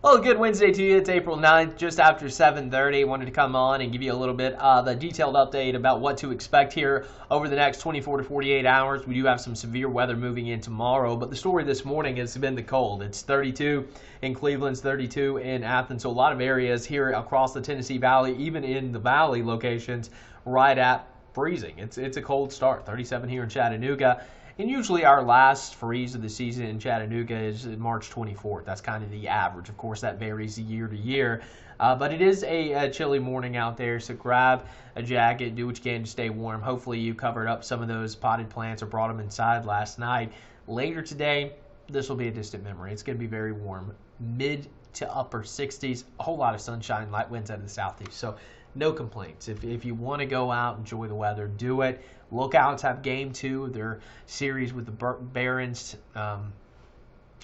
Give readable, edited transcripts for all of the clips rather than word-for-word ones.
Well, good Wednesday to you. It's April 9th, just after 7:30. Wanted to come on and give you a little bit of a detailed update about what to expect here over the next 24 to 48 hours. We do have some severe weather moving in tomorrow, but the story this morning has been the cold. It's 32 in Cleveland, 32 in Athens, so a lot of areas here across the Tennessee Valley, even in the valley locations, right at freezing. It's a cold start. 37 here in Chattanooga. And usually our last freeze of the season in Chattanooga is March 24th. That's kind of the average. Of course, that varies year to year. But it is a chilly morning out there, so grab a jacket, do what you can to stay warm. Hopefully you covered up some of those potted plants or brought them inside last night. Later today, this will be a distant memory. It's going to be very warm, mid to upper 60s, a whole lot of sunshine, light winds out of the southeast. So no complaints. If you want to go out, enjoy the weather, do it. Lookouts have game 2 of their series with the Barons.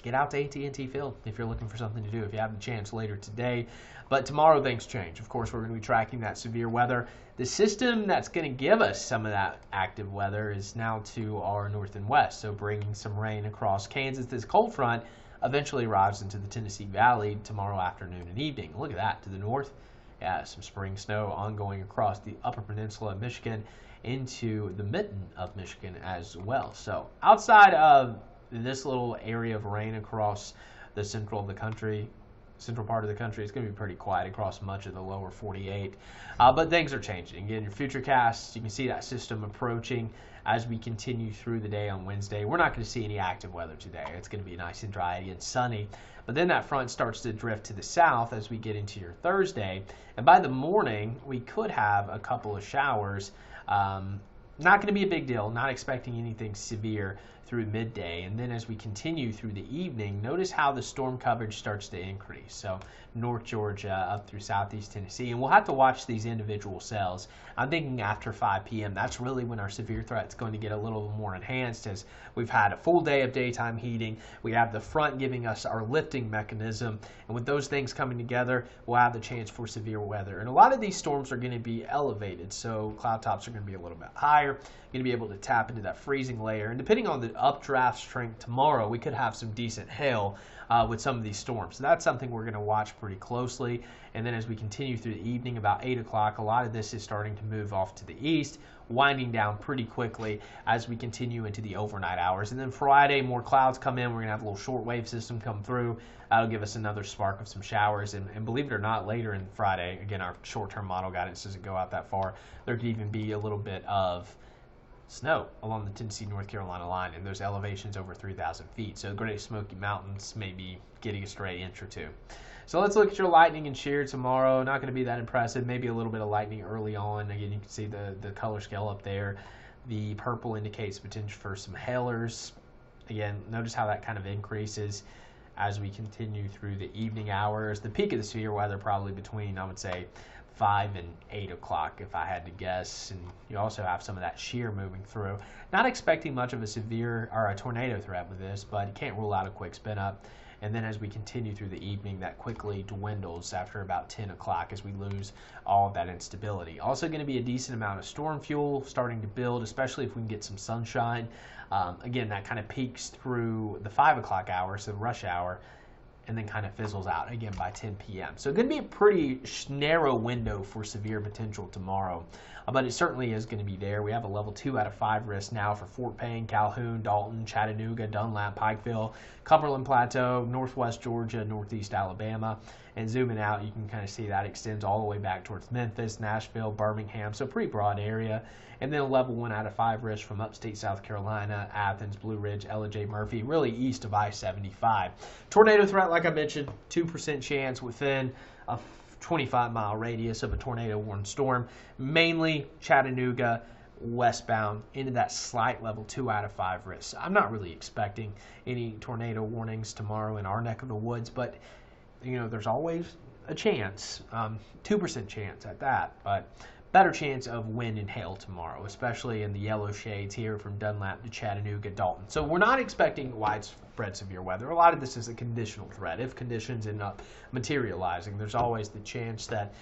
Get out to AT&T Field if you're looking for something to do, if you have the chance later today. But tomorrow things change. Of course, we're going to be tracking that severe weather. The system that's going to give us some of that active weather is now to our north and west, so bringing some rain across Kansas. This cold front eventually arrives into the Tennessee Valley tomorrow afternoon and evening. Look at that to the north. Yeah, some spring snow ongoing across the upper peninsula of Michigan into the mitten of Michigan as well. So outside of this little area of rain across the central part of the country, it's going to be pretty quiet across much of the lower 48. But things are changing. Again, your future casts, you can see that system approaching as we continue through the day on Wednesday. We're not going to see any active weather today. It's going to be nice and dry and sunny. But then that front starts to drift to the south as we get into your Thursday. And by the morning, we could have a couple of showers. Not going to be a big deal. Not expecting anything severe through midday. And then as we continue through the evening, notice how the storm coverage starts to increase. So North Georgia up through southeast Tennessee. And we'll have to watch these individual cells. I'm thinking after 5 p.m., that's really when our severe threat's going to get a little more enhanced, as we've had a full day of daytime heating. We have the front giving us our lifting mechanism. And with those things coming together, we'll have the chance for severe weather. And a lot of these storms are going to be elevated. So cloud tops are going to be a little bit higher. Going to be able to tap into that freezing layer. And depending on the updraft strength tomorrow, we could have some decent hail with some of these storms. So that's something we're going to watch pretty closely. And then as we continue through the evening, about 8 o'clock, a lot of this is starting to move off to the east, winding down pretty quickly as we continue into the overnight hours. And then Friday, more clouds come in. We're going to have a little shortwave system come through. That'll give us another spark of some showers. And believe it or not, later in Friday, again, our short-term model guidance doesn't go out that far. There could even be a little bit of snow along the Tennessee-North Carolina line, and there's elevations over 3,000 feet. So the Great Smoky Mountains may be getting a stray inch or two. So let's look at your lightning and shear tomorrow. Not going to be that impressive. Maybe a little bit of lightning early on. Again, you can see the color scale up there. The purple indicates potential for some hailers. Again, notice how that kind of increases as we continue through the evening hours. The peak of the severe weather probably between, I would say, 5 and 8 o'clock if I had to guess. And you also have some of that shear moving through. Not expecting much of a severe or a tornado threat with this, but you can't rule out a quick spin up. And then as we continue through the evening, that quickly dwindles after about 10 o'clock as we lose all of that instability. Also going to be a decent amount of storm fuel starting to build, especially if we can get some sunshine. Again, that kind of peaks through the 5 o'clock hour, so rush hour, and then kind of fizzles out again by 10 p.m. So going to be a pretty narrow window for severe potential tomorrow, but it certainly is going to be there. We have a level 2 out of 5 risk now for Fort Payne, Calhoun, Dalton, Chattanooga, Dunlap, Pikeville, Cumberland Plateau, Northwest Georgia, Northeast Alabama. And zooming out, you can kind of see that extends all the way back towards Memphis, Nashville, Birmingham, so pretty broad area. And then a level 1 out of 5 risk from upstate South Carolina, Athens, Blue Ridge, J. Murphy, really east of I-75. Tornado threat, like I mentioned, 2% chance within a 25-mile radius of a tornado-warned storm. Mainly Chattanooga, westbound, into that slight level 2 out of 5 risk. I'm not really expecting any tornado warnings tomorrow in our neck of the woods, but you know, there's always a chance, 2% chance at that, but better chance of wind and hail tomorrow, especially in the yellow shades here from Dunlap to Chattanooga, Dalton. So we're not expecting widespread severe weather. A lot of this is a conditional threat. If conditions end up materializing, there's always the chance that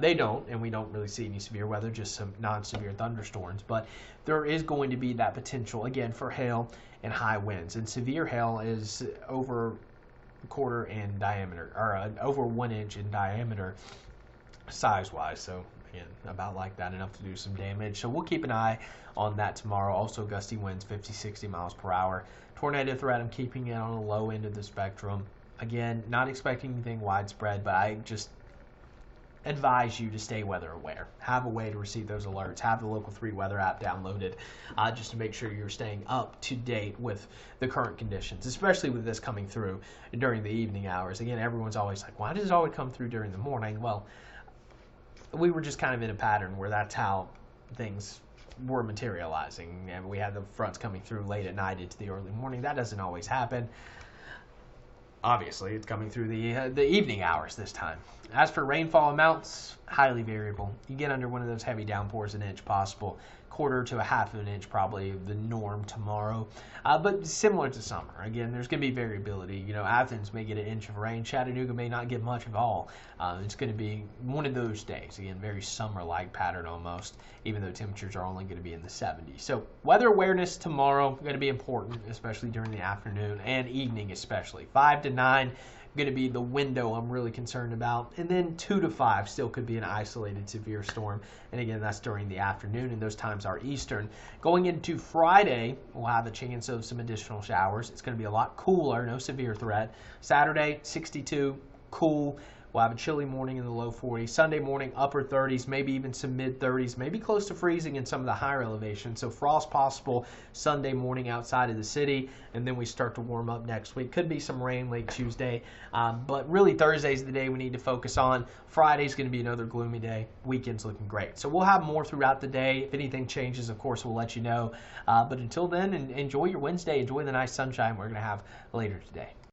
they don't, and we don't really see any severe weather, just some non-severe thunderstorms. But there is going to be that potential, again, for hail and high winds. And severe hail is over quarter in diameter, or over 1 inch in diameter size-wise. So again, about like that, enough to do some damage. So we'll keep an eye on that tomorrow. Also, gusty winds 50-60 miles per hour. Tornado threat, I'm keeping it on the low end of the spectrum. Again, not expecting anything widespread, but I just advise you to stay weather aware. Have a way to receive those alerts. Have the Local 3 weather app downloaded just to make sure you're staying up to date with the current conditions, especially with this coming through during the evening hours. Again, everyone's always like, why does it always come through during the morning? Well, we were just kind of in a pattern where that's how things were materializing, and we had the fronts coming through late at night into the early morning. That doesn't always happen. Obviously, it's coming through the evening hours this time. As for rainfall amounts, highly variable. You get under one of those heavy downpours, an inch possible, quarter to a half of an inch probably the norm tomorrow, but similar to summer. Again, there's going to be variability. You know, Athens may get an inch of rain. Chattanooga may not get much at all. It's going to be one of those days. Again, very summer-like pattern almost, even though temperatures are only going to be in the 70s. So weather awareness tomorrow going to be important, especially during the afternoon and evening especially. 5 to 9 going to be the window I'm really concerned about, and then 2 to 5 still could be an isolated severe storm, and again, that's during the afternoon, and those times are Eastern. Going into Friday, we'll have a chance of some additional showers. It's going to be a lot cooler, no severe threat. Saturday, 62, cool. We'll have a chilly morning in the low 40s. Sunday morning, upper 30s, maybe even some mid 30s, maybe close to freezing in some of the higher elevations. So frost possible Sunday morning outside of the city, and then we start to warm up next week. Could be some rain late Tuesday, but really Thursday's the day we need to focus on. Friday's going to be another gloomy day. Weekend's looking great. So we'll have more throughout the day. If anything changes, of course, we'll let you know. But until then, enjoy your Wednesday. Enjoy the nice sunshine we're going to have later today.